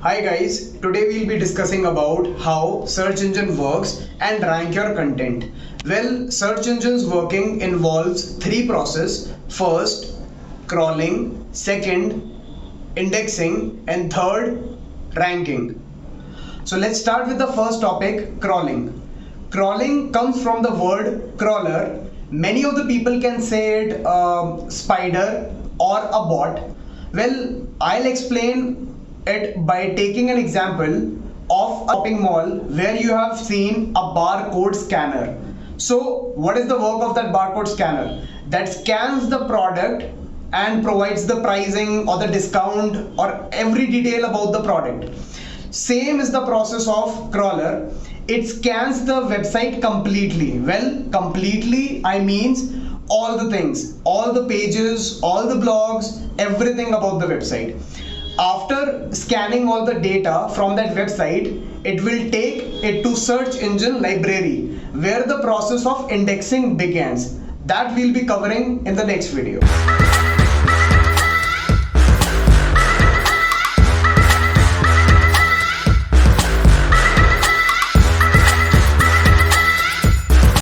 Hi guys, today we'll be discussing about how search engine works and rank your content. Well, search engines working involves three processes. First, crawling, second, indexing, and third, ranking. So let's start with the first topic, crawling. Crawling comes from the word crawler. Many of the people can say it spider or a bot. Well, I'll explain it by taking an example of a shopping mall where you have seen a barcode scanner. So what is the work of that barcode scanner? That scans the product and provides the pricing or the discount or every detail about the product. Same is the process of crawler. It scans the website completely. Well, completely I means all the things, all the pages, all the blogs, everything about the website. After scanning all the data from that website, it will take it to search engine library where the process of indexing begins. That we'll be covering in the next video.